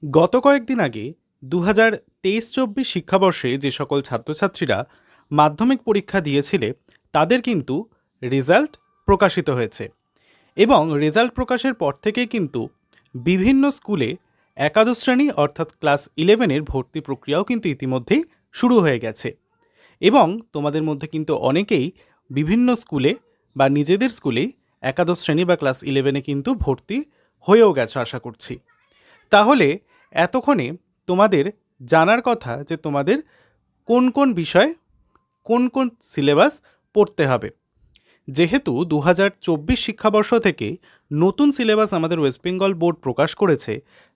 গত কয়েকদিন আগে 2023-24 শিক্ষাবর্ষে যে সকল ছাত্রছাত্রীরা মাধ্যমিক পরীক্ষা দিয়েছিলে তাদের কিন্তু রেজাল্ট প্রকাশিত হয়েছে এবং রেজাল্ট প্রকাশের পর থেকেই কিন্তু বিভিন্ন স্কুলে একাদশ শ্রেণী অর্থাৎ ক্লাস 11-এর ভর্তি প্রক্রিয়াও কিন্তু ইতিমধ্যেই শুরু হয়ে গেছে এবং তোমাদের মধ্যে কিন্তু অনেকেই বিভিন্ন স্কুলে বা নিজেদের স্কুলেই একাদশ শ্রেণী বা ক্লাস 11-এ কিন্তু ভর্তি হয়েও গেছো আশা করছি। তাহলে এতক্ষণে তোমাদের জানার কথা যে তোমাদের কোন কোন বিষয় কোন কোন সিলেবাস পড়তে হবে। যেহেতু 2024 শিক্ষাবর্ষ থেকে নতুন সিলেবাস আমাদের ওয়েস্ট বেঙ্গল বোর্ড প্রকাশ করেছে,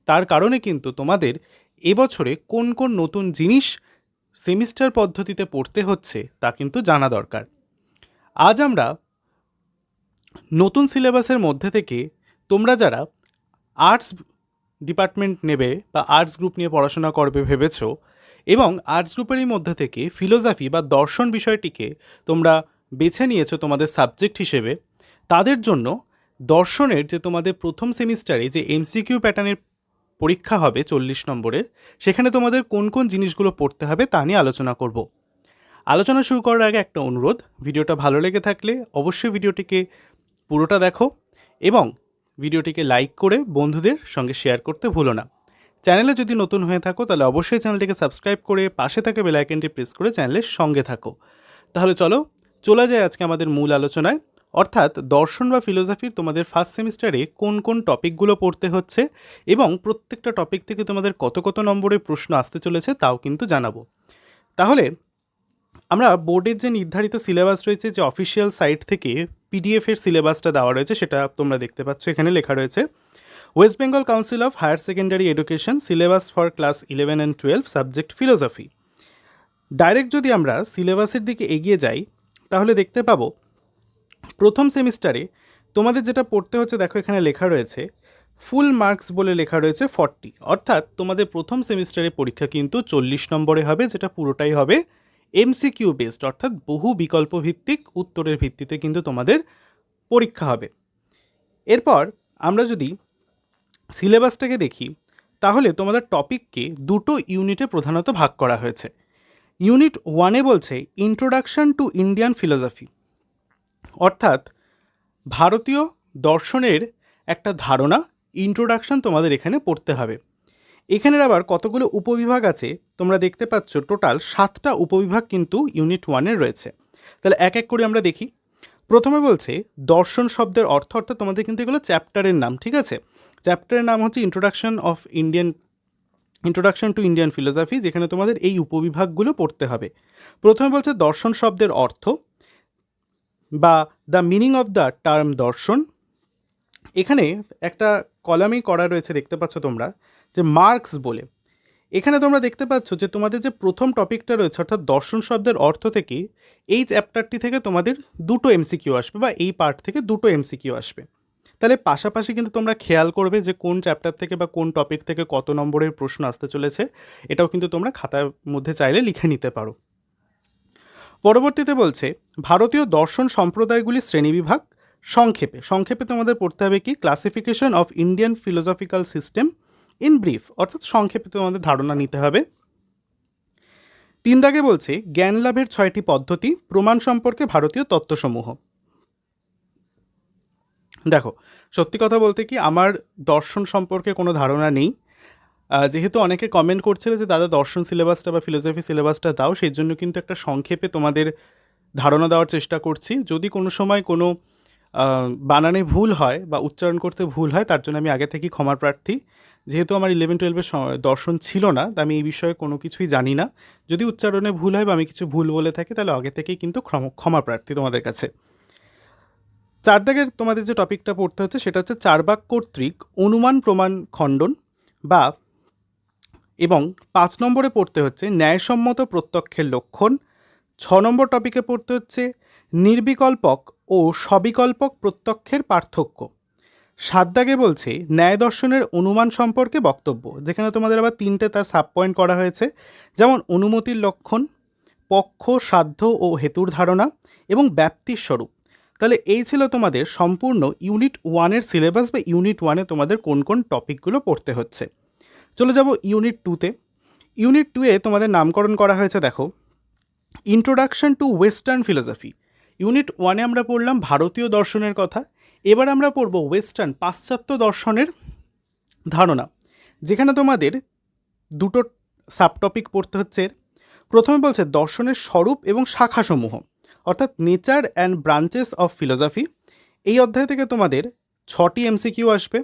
তার কারণে কিন্তু তোমাদের এবছরে কোন কোন নতুন জিনিস সেমিস্টার পদ্ধতিতে পড়তে হচ্ছে তা কিন্তু জানা দরকার। আজ আমরা নতুন সিলেবাসের মধ্যে থেকে তোমরা যারা আর্টস ডিপার্টমেন্ট নেবে বা আর্টস গ্রুপ নিয়ে পড়াশোনা করবে ভেবেছো এবং আর্টস গ্রুপেরই মধ্যে থেকে ফিলোসফি বা দর্শন বিষয়টিকে তোমরা বেছে নিয়েছো তোমাদের সাবজেক্ট হিসেবে, তাদের জন্য দর্শনের যে তোমাদের প্রথম সেমিস্টারে যে এমসিকিউ প্যাটার্নের পরীক্ষা হবে 40 নম্বরের, সেখানে তোমাদের কোন কোন জিনিসগুলো পড়তে হবে তা নিয়ে আলোচনা করব। আলোচনা শুরু করার আগে একটা অনুরোধ, ভিডিওটা ভালো লেগে থাকলে অবশ্যই ভিডিওটিকে পুরোটা দেখো এবং ভিডিওটিকে লাইক করে বন্ধুদের সঙ্গে শেয়ার করতে ভুলো না। চ্যানেলে যদি নতুন হয়ে থাকো তাহলে অবশ্যই চ্যানেলটিকে সাবস্ক্রাইব করে পাশে থাকা বেল আইকনটি প্রেস করে চ্যানেলের সঙ্গে থাকো। তাহলে চলো চলে যায় আজকে আমাদের মূল আলোচনায়, অর্থাৎ দর্শন বা ফিলোসফির তোমাদের ফার্স্ট সেমিস্টারে কোন কোন টপিকগুলো পড়তে হচ্ছে এবং প্রত্যেকটা টপিক থেকে তোমাদের কত কত নম্বরের প্রশ্ন আসতে চলেছে তাও কিন্তু জানাবো। তাহলে আমরা বোর্ডের যে নির্ধারিত সিলেবাস রয়েছে, যে অফিসিয়াল সাইট থেকে পিডিএফের সিলেবাসটা দেওয়া রয়েছে সেটা তোমরা দেখতে পাচ্ছ, এখানে লেখা রয়েছে West Bengal council of higher secondary education syllabus for class 11 and 12 subject philosophy. Direct যদি আমরা সিলেবাসের দিকে এগিয়ে যাই তাহলে দেখতে পাবো প্রথম সেমিস্টারে তোমাদের যেটা পড়তে হচ্ছে, দেখো এখানে লেখা রয়েছে ফুল মার্কস বলে লেখা রয়েছে 40, অর্থাৎ তোমাদের প্রথম সেমিস্টারের পরীক্ষা কিন্তু 40 নম্বরে হবে, যেটা পুরোটাই হবে এমসিকিউ বেসড, অর্থাৎ বহু বিকল্প ভিত্তিক উত্তরের ভিত্তিতে কিন্তু তোমাদের পরীক্ষা হবে। এরপর আমরা যদি সিলেবাসটাকে দেখি তাহলে তোমাদের টপিককে দুটো ইউনিটে প্রধানত ভাগ করা হয়েছে। ইউনিট 1-এ বলছে ইন্ট্রোডাকশন টু ইন্ডিয়ান ফিলোসফি, অর্থাৎ ভারতীয় দর্শনের একটা ধারণা, ইন্ট্রোডাকশন তোমাদের এখানে পড়তে হবে। এখানের আবার কতগুলো উপবিভাগ আছে তোমরা দেখতে পাচ্ছ, টোটাল 7টা উপবিভাগ কিন্তু ইউনিট 1-এর রয়েছে। তাহলে এক এক করে আমরা দেখি। প্রথমে বলছে দর্শন শব্দের অর্থ, অর্থাৎ তোমাদের কিন্তু এগুলো চ্যাপ্টারের নাম, ঠিক আছে। চ্যাপ্টারের নাম হচ্ছে ইন্ট্রোডাকশন টু ইন্ডিয়ান ফিলোসফি, যেখানে তোমাদের এই উপবিভাগগুলো পড়তে হবে। প্রথমে বলছে দর্শন শব্দের অর্থ বা the meaning of the term দর্শন। এখানে একটা কলামই করা রয়েছে, দেখতে পাচ্ছ তোমরা, যে মার্কস বলে। এখানে তোমরা দেখতে পাচ্ছ যে তোমাদের যে প্রথম টপিকটা রয়েছে অর্থাৎ দর্শন শব্দের অর্থ থেকে, এই চ্যাপ্টারটি থেকে তোমাদের দুটো এমসিকিউ আসবে বা এই পার্ট থেকে দুটো এমসিকিউ আসবে। তাহলে পাশাপাশি কিন্তু তোমরা খেয়াল করবে যে কোন চ্যাপ্টার থেকে বা কোন টপিক থেকে কত নম্বরের প্রশ্ন আসতে চলেছে, এটাও কিন্তু তোমরা খাতার মধ্যে চাইলে লিখে নিতে পারো। পরবর্তীতে বলছে ভারতীয় দর্শন সম্প্রদায়গুলির শ্রেণীবিভাগ সংক্ষেপে। সংক্ষেপে তোমাদের পড়তে হবে কি classification of Indian philosophical system in brief, অর্থাৎ সংক্ষেপে তোমাদের ধারণা নিতে হবে। 3 দাগে বলছে জ্ঞান লাভের 6টি পদ্ধতি, প্রমাণ সম্পর্কে ভারতীয় তত্ত্বসমূহ। দেখো, সত্যি কথা বলতে কি আমার দর্শন সম্পর্কে কোনো ধারণা নেই। যেহেতু অনেকে কমেন্ট করছিল যে দাদা দর্শন সিলেবাসটা বা ফিলোসফি সিলেবাসটা দাও, সেই জন্য কিন্তু একটা সংক্ষেপে তোমাদের ধারণা দেওয়ার চেষ্টা করছি। যদি কোনো সময় কোনো বানানে ভুল হয় বা উচ্চারণ করতে ভুল হয়, তার জন্য আমি আগে থেকেই ক্ষমার প্রার্থী। যেহেতু আমার 11-12-এর দর্শন ছিল না, তা আমি এই বিষয়ে কোনো কিছুই জানি না। যদি উচ্চারণে ভুল হয় বা আমি কিছু ভুল বলে থাকি তাহলে আগে থেকেই কিন্তু ক্ষমা প্রার্থী তোমাদের কাছে। 4 দাগের তোমাদের যে টপিকটা পড়তে হচ্ছে সেটা হচ্ছে চারবাক কর্তৃক অনুমান প্রমাণ খণ্ডন বা, এবং 5 নম্বরে পড়তে হচ্ছে ন্যায়সম্মত প্রত্যক্ষের লক্ষণ। 6 নম্বর টপিকে পড়তে হচ্ছে নির্বিকল্পক ও সবিকল্পক প্রত্যক্ষের পার্থক্য। 7 দাগে বলছে ন্যায় দর্শনের অনুমান সম্পর্কে বক্তব্য, যেখানে তোমাদের আবার 3টে তার সাব পয়েন্ট করা হয়েছে, যেমন অনুমতির লক্ষণ, পক্ষ, সাধ্য ও হেতুর ধারণা এবং ব্যাপ্তির স্বরূপ। তাহলে এই ছিল তোমাদের সম্পূর্ণ ইউনিট 1-এর সিলেবাস বা ইউনিট 1-এ তোমাদের কোন কোন টপিকগুলো পড়তে হচ্ছে। চলে যাব ইউনিট 2-তে। ইউনিট 2-এ তোমাদের নামকরণ করা হয়েছে দেখো, introduction to western philosophy. Unit 1-এ আমরা পড়লাম ভারতীয় দর্শনের কথা, এবার আমরা পড়ব ওয়েস্টার্ন পাশ্চাত্য দর্শনের ধারণা, যেখানে তোমাদের দুটো সাবটপিক পড়তে হচ্ছে। প্রথমে বলছে দর্শনের স্বরূপ এবং শাখাসমূহ, অর্থাৎ nature and branches of philosophy. এই অধ্যায় থেকে তোমাদের 6টি এমসিকিউ আসবে।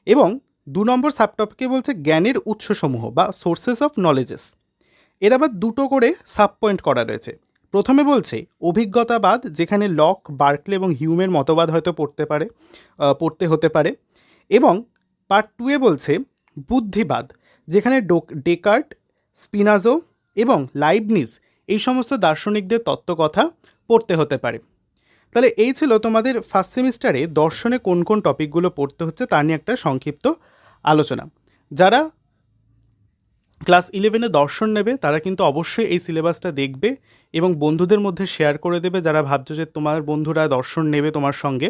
এবং 2 নম্বর সাবটপিকে বলছে জ্ঞানের উৎসসমূহ বা সোর্সেস অফ নলেজেস। এর আবার দুটো করে সাব পয়েন্ট করা রয়েছে। প্রথমে বলছে অভিজ্ঞতাবাদ, যেখানে লক, বার্কলে এবং হিউমের মতবাদ হয়তো পড়তে হতে পারে। এবং পার্ট 2-এ বলছে বুদ্ধিবাদ, যেখানে ডেকার্ট, স্পিনাজো এবং লাইবনিজ এই সমস্ত দার্শনিকদের তত্ত্বকথা পড়তে হতে পারে। তাহলে এই ছিল তোমাদের ফার্স্ট সেমিস্টারে দর্শনে কোন কোন টপিকগুলো পড়তে হচ্ছে তা নিয়ে একটা সংক্ষিপ্ত আলোচনা। যারা ক্লাস 11-এ দর্শন নেবে তারা কিন্তু অবশ্যই এই সিলেবাসটা দেখবে এবং বন্ধুদের মধ্যে শেয়ার করে দেবে, যারা ভাবছো যে তোমার বন্ধুরা দর্শন নেবে তোমার সঙ্গে।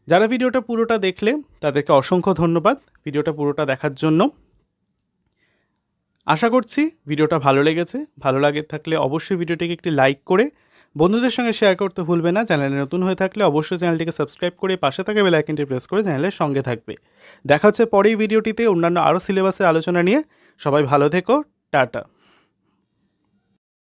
যারা ভিডিওটা পুরোটা দেখলে তাদেরকে অসংখ্য ধন্যবাদ ভিডিওটা পুরোটা দেখার জন্য। আশা করছি ভিডিওটা ভালো লেগেছে। ভালো লাগে থাকলে অবশ্যই ভিডিওটিকে একটি লাইক করে বন্ধুদের সঙ্গে শেয়ার করতে ভুলবে না। চ্যানেলে নতুন হয়ে থাকলে অবশ্যই চ্যানেলটিকে সাবস্ক্রাইব করে পাশে থাকা বেল আইকনটি প্রেস করে চ্যানেলের সঙ্গে থাকবে। দেখা হচ্ছে পরের ভিডিওটিতে অন্যান্য আরও সিলেবাসের আলোচনা নিয়ে। সবাই ভালো থেকো, টাটা।